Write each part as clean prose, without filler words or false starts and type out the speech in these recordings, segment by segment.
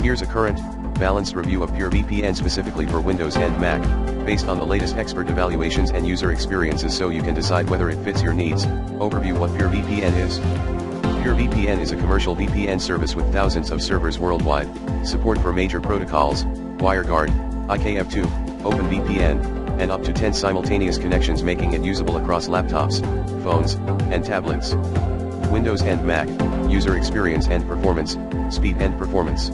Here's a current, balanced review of PureVPN specifically for Windows and Mac, based on the latest expert evaluations and user experiences so you can decide whether it fits your needs. Overview: what PureVPN is. PureVPN is a commercial VPN service with thousands of servers worldwide, support for major protocols, WireGuard, IKF2, OpenVPN, and up to 10 simultaneous connections, making it usable across laptops, phones, and tablets. Windows and Mac, user experience and performance, speed and performance.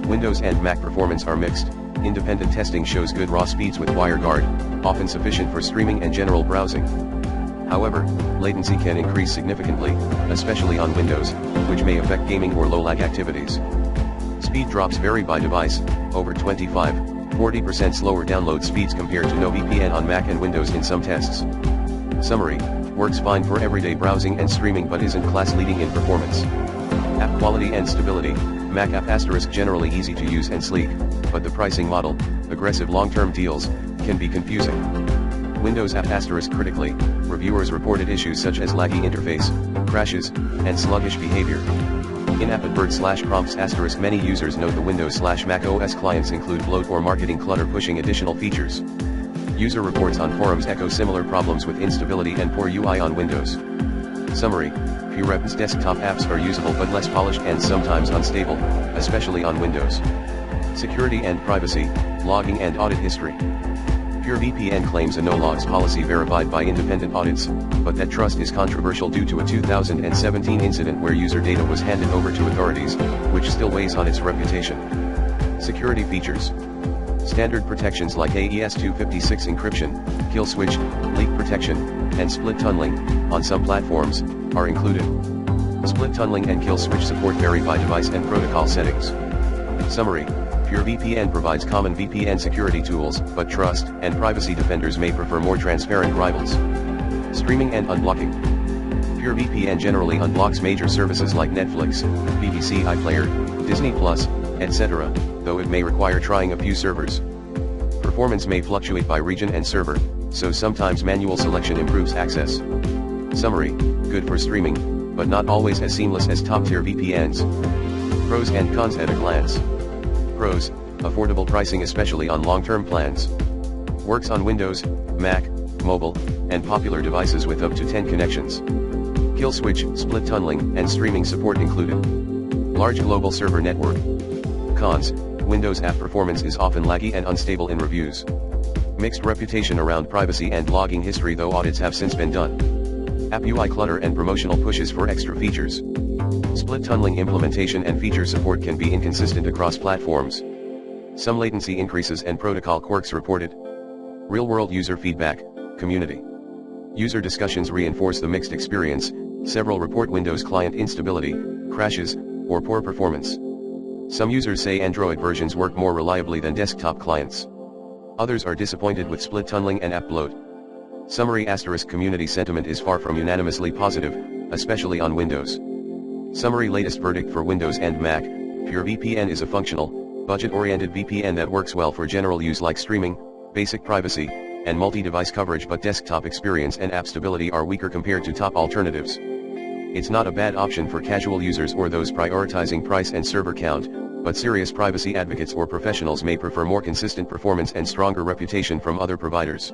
Windows and Mac performance are mixed. Independent testing shows good raw speeds with WireGuard, often sufficient for streaming and general browsing. However, latency can increase significantly, especially on Windows, which may affect gaming or low-lag activities. Speed drops vary by device, over 25–40% slower download speeds compared to no VPN on Mac and Windows in some tests. Summary: works fine for everyday browsing and streaming but isn't class-leading in performance. App quality and stability: Mac app * generally easy to use and sleek, but the pricing model, aggressive long-term deals, can be confusing. Windows app * critically, reviewers reported issues such as laggy interface, crashes, and sluggish behavior. In-app advert/prompts *, many users note the Windows/Mac OS clients include bloat or marketing clutter pushing additional features. User reports on forums echo similar problems with instability and poor UI on Windows. Summary: PureVPN's desktop apps are usable but less polished and sometimes unstable, especially on Windows. Security and privacy, logging and audit history. PureVPN claims a no-logs policy verified by independent audits, but that trust is controversial due to a 2017 incident where user data was handed over to authorities, which still weighs on its reputation. Security features. Standard protections like AES-256 encryption, kill switch, leak protection, and split tunneling, on some platforms, are included. Split tunneling and kill switch support vary by device and protocol settings. Summary: PureVPN provides common VPN security tools, but trust and privacy defenders may prefer more transparent rivals. Streaming and unblocking. PureVPN generally unblocks major services like Netflix, BBC iPlayer, Disney+, etc., though it may require trying a few servers. Performance may fluctuate by region and server, so sometimes manual selection improves access. Summary: good for streaming, but not always as seamless as top-tier VPNs. Pros and cons at a glance. Pros: affordable pricing especially on long-term plans. Works on Windows, Mac, mobile, and popular devices with up to 10 connections. Kill switch, split tunneling, and streaming support included. Large global server network. Cons: Windows app performance is often laggy and unstable in reviews. Mixed reputation around privacy and logging history, though audits have since been done. App UI clutter and promotional pushes for extra features. Split tunneling implementation and feature support can be inconsistent across platforms. Some latency increases and protocol quirks reported. Real-world user feedback, community. User discussions reinforce the mixed experience. Several report Windows client instability, crashes, or poor performance. Some users say Android versions work more reliably than desktop clients. Others are disappointed with split tunneling and app bloat. Summary: * community sentiment is far from unanimously positive, especially on Windows. Summary: latest verdict for Windows and Mac: PureVPN is a functional, budget-oriented VPN that works well for general use like streaming, basic privacy, and multi-device coverage, but desktop experience and app stability are weaker compared to top alternatives. It's not a bad option for casual users or those prioritizing price and server count, but serious privacy advocates or professionals may prefer more consistent performance and stronger reputation from other providers.